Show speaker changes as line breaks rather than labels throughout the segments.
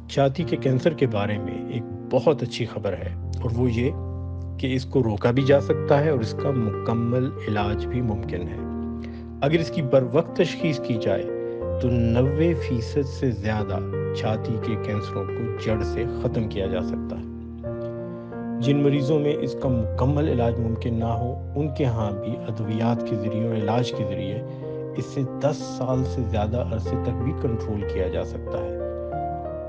چھاتی کے کینسر کے بارے میں ایک بہت اچھی خبر ہے، اور وہ یہ کہ اس کو روکا بھی جا سکتا ہے اور اس کا مکمل علاج بھی ممکن ہے۔ اگر اس کی بروقت تشخیص کی جائے تو 90% سے زیادہ چھاتی کے کینسروں کو جڑ سے ختم کیا جا سکتا ہے۔ جن مریضوں میں اس کا مکمل علاج ممکن نہ ہو، ان کے ہاں بھی ادویات کے ذریعے اور علاج کے ذریعے اس سے 10 سال سے زیادہ عرصے تک بھی کنٹرول کیا جا سکتا ہے،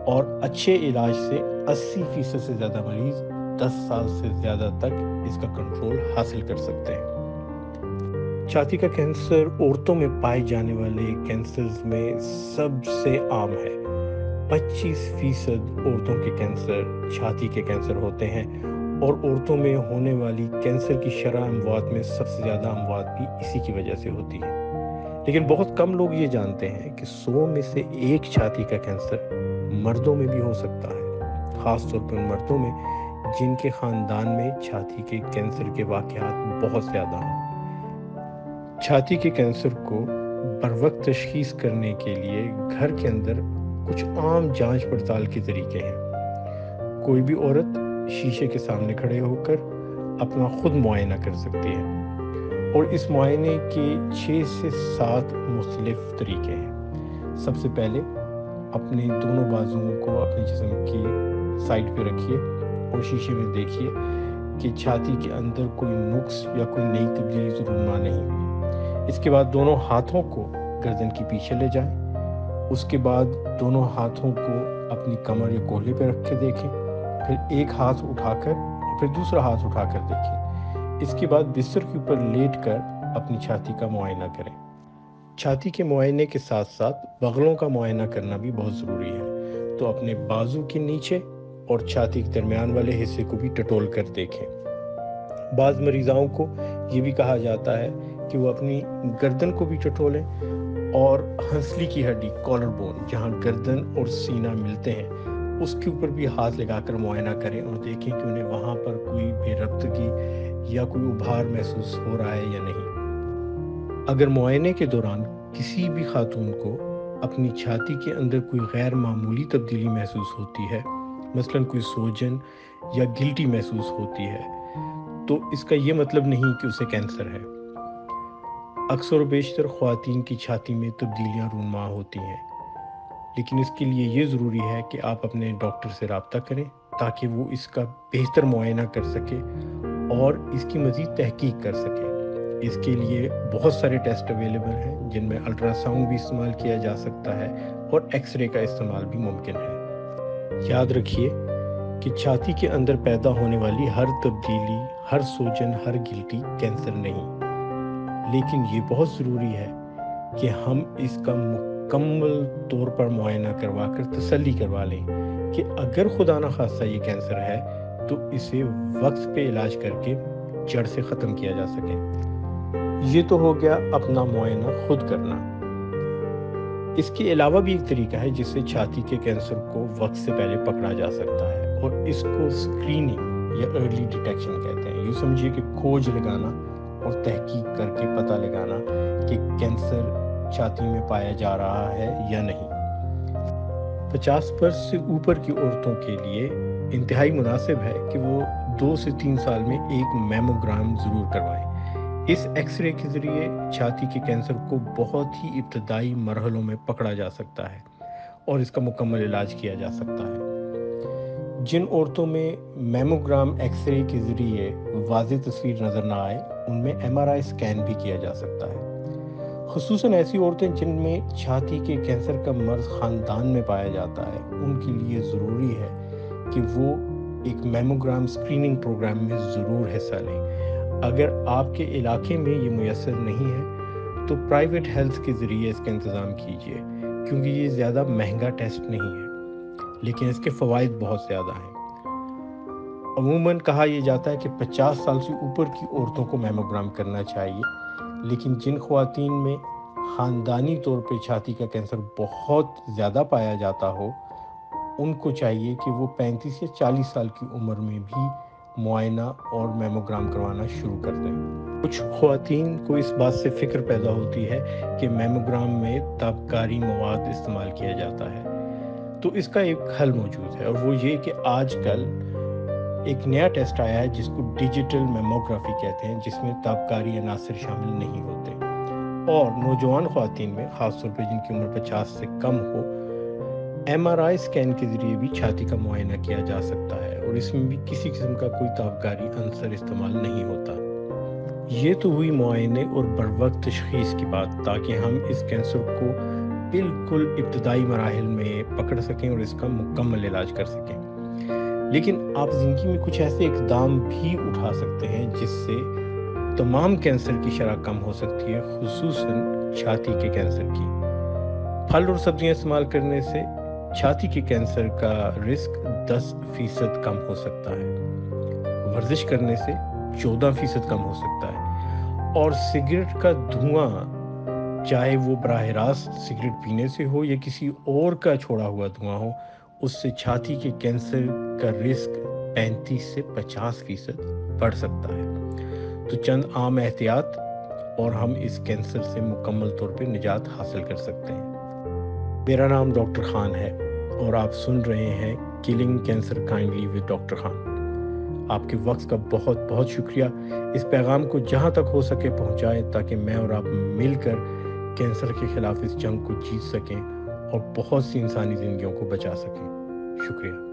اور اچھے علاج سے 80% سے زیادہ مریض 10 سال سے زیادہ تک اس کا کنٹرول حاصل کر سکتے ہیں۔ چھاتی کا کینسر عورتوں میں پائے جانے والے کینسرز میں سب سے عام ہے۔ 25% عورتوں کے کینسر چھاتی کے کینسر ہوتے ہیں، اور عورتوں میں ہونے والی کینسر کی شرح اموات میں سب سے زیادہ اموات بھی اسی کی وجہ سے ہوتی ہے۔ لیکن بہت کم لوگ یہ جانتے ہیں کہ 100 میں سے ایک چھاتی کا کینسر مردوں میں بھی ہو سکتا ہے، خاص طور پر ان مردوں میں جن کے خاندان میں چھاتی کے کینسر کے واقعات بہت زیادہ ہوں۔ چھاتی کے کینسر کو بروقت تشخیص کرنے کے لیے گھر کے اندر کچھ عام جانچ پڑتال کے طریقے ہیں۔ کوئی بھی عورت شیشے کے سامنے کھڑے ہو کر اپنا خود معائنہ کر سکتی ہے، اور اس معائنے کے 6 سے 7 مختلف طریقے ہیں۔ سب سے پہلے اپنے دونوں بازوؤں کو اپنے جسم کی سائڈ پہ رکھیے اور شیشے میں دیکھیے کہ چھاتی کے اندر کوئی نقص یا کوئی نئی تبدیلی تو رونما نہیں ہوئی۔ اس کے بعد دونوں ہاتھوں کو گردن کے پیچھے لے جائیں۔ اس کے بعد دونوں ہاتھوں کو اپنی کمر یا کولے پہ رکھ کے دیکھیں، پھر ایک ہاتھ اٹھا کر اور پھر دوسرا ہاتھ اٹھا کر دیکھیں۔ اس کے بعد بستر کے اوپر لیٹ کر اپنی چھاتی کا معائنہ کریں۔ چھاتی کے معائنے کے ساتھ ساتھ بغلوں کا معائنہ کرنا بھی بہت ضروری ہے، تو اپنے بازو کے نیچے اور چھاتی کے درمیان والے حصے کو بھی ٹٹول کر دیکھیں۔ بعض مریضاؤں کو یہ بھی کہا جاتا ہے کہ وہ اپنی گردن کو بھی ٹٹولیں، اور ہنسلی کی ہڈی کالر بون جہاں گردن اور سینہ ملتے ہیں اس کے اوپر بھی ہاتھ لگا کر معائنہ کریں اور دیکھیں کہ انہیں وہاں پر کوئی بے ربطگی یا کوئی ابھار محسوس ہو رہا ہے یا نہیں۔ اگر معائنے کے دوران کسی بھی خاتون کو اپنی چھاتی کے اندر کوئی غیر معمولی تبدیلی محسوس ہوتی ہے، مثلاً کوئی سوجن یا گلٹی محسوس ہوتی ہے، تو اس کا یہ مطلب نہیں کہ اسے کینسر ہے۔ اکثر و بیشتر خواتین کی چھاتی میں تبدیلیاں رونما ہوتی ہیں، لیکن اس کے لیے یہ ضروری ہے کہ آپ اپنے ڈاکٹر سے رابطہ کریں تاکہ وہ اس کا بہتر معائنہ کر سکے اور اس کی مزید تحقیق کر سکے۔ اس کے لیے بہت سارے ٹیسٹ اویلیبل ہیں، جن میں الٹرا ساؤنڈ بھی استعمال کیا جا سکتا ہے اور ایکس رے کا استعمال بھی ممکن ہے۔ یاد رکھیے کہ چھاتی کے اندر پیدا ہونے والی ہر تبدیلی، ہر سوجن، ہر گلٹی کینسر نہیں، لیکن یہ بہت ضروری ہے کہ ہم اس کا مکمل طور پر معائنہ کروا کر تسلی کروا لیں کہ اگر خدا نخواستہ یہ کینسر ہے تو اسے وقت پہ علاج کر کے جڑ سے ختم کیا جا سکے۔ یہ تو ہو گیا اپنا معائنہ خود کرنا۔ اس کے علاوہ بھی ایک طریقہ ہے جس سے چھاتی کے کینسر کو وقت سے پہلے پکڑا جا سکتا ہے، اور اس کو اسکریننگ یا ارلی ڈیٹیکشن کہتے ہیں۔ یوں سمجھیے کہ کھوج لگانا اور تحقیق کر کے پتہ لگانا کہ کینسر چھاتی میں پایا جا رہا ہے یا نہیں۔ 50 برس سے اوپر کی عورتوں کے لیے انتہائی مناسب ہے کہ وہ 2 سے 3 سال میں ایک میموگرام ضرور کروائیں۔ اس ایکس رے کے ذریعے چھاتی کے کینسر کو بہت ہی ابتدائی مرحلوں میں پکڑا جا سکتا ہے اور اس کا مکمل علاج کیا جا سکتا ہے۔ جن عورتوں میں میموگرام ایکس رے کے ذریعے واضح تصویر نظر نہ آئے، ان میں ایم آر آئی اسکین بھی کیا جا سکتا ہے۔ خصوصاً ایسی عورتیں جن میں چھاتی کے کینسر کا مرض خاندان میں پایا جاتا ہے، ان کے لیے ضروری ہے کہ وہ ایک میموگرام اسکریننگ پروگرام میں ضرور حصہ لیں۔ اگر آپ کے علاقے میں یہ میسر نہیں ہے تو پرائیویٹ ہیلتھ کے ذریعے اس کا انتظام کیجیے، کیونکہ یہ زیادہ مہنگا ٹیسٹ نہیں ہے، لیکن اس کے فوائد بہت زیادہ ہیں۔ عموماً کہا یہ جاتا ہے کہ 50 سال سے اوپر کی عورتوں کو میموگرام کرنا چاہیے، لیکن جن خواتین میں خاندانی طور پہ چھاتی کا کینسر بہت زیادہ پایا جاتا ہو، ان کو چاہیے کہ وہ 35 یا 40 سال کی عمر میں بھی معائنہ اور میموگرام کروانا شروع کر دیں۔ کچھ خواتین کو اس بات سے فکر پیدا ہوتی ہے کہ میموگرام میں تابکاری مواد استعمال کیا جاتا ہے، تو تو اس کا ایک حل موجود ہے، اور وہ یہ کہ آج کل ایک نیا ٹیسٹ آیا ہے جس کو ڈیجیٹل میموگرافی کہتے ہیں، جس میں تابکاری عناصر شامل نہیں ہوتے، اور نوجوان خواتین میں، خاص طور پہ جن کی عمر 50 سے کم ہو، ایم آر آئی اسکین کے ذریعے بھی چھاتی کا معائنہ کیا جا سکتا ہے، اور اس میں بھی کسی قسم کا کوئی تابکاری عنصر استعمال نہیں ہوتا۔ یہ تو ہوئی معائنے اور بروقت تشخیص کی بات، تاکہ ہم اس کینسر کو بالکل ابتدائی مراحل میں پکڑ سکیں اور اس کا مکمل علاج کر سکیں۔ لیکن آپ زندگی میں کچھ ایسے اقدام بھی اٹھا سکتے ہیں جس سے تمام کینسر کی شرح کم ہو سکتی ہے، خصوصاً چھاتی کے کینسر کی۔ پھل اور سبزیاں استعمال کرنے سے چھاتی کے کینسر کا رسک 10% کم ہو سکتا ہے، ورزش کرنے سے 14% کم ہو سکتا ہے، اور سگریٹ کا دھواں، چاہے وہ براہ راست سگریٹ پینے سے ہو یا کسی اور کا چھوڑا ہوا دھواں ہو، اس سے چھاتی کے کینسر کا رسک 35 سے 50% بڑھ سکتا ہے۔ تو چند عام احتیاط اور ہم اس کینسر سے مکمل طور پہ نجات حاصل کر سکتے ہیں۔ میرا نام ڈاکٹر خان ہے، اور آپ سن رہے ہیں calling cancer kindly with doctor Khan. آپ کے وقت کا بہت بہت شکریہ۔ اس پیغام کو جہاں تک ہو سکے پہنچائیں، تاکہ میں اور آپ مل کر کینسر کے خلاف اس جنگ کو جیت سکیں اور بہت سی انسانی زندگیوں کو بچا سکیں۔ شکریہ۔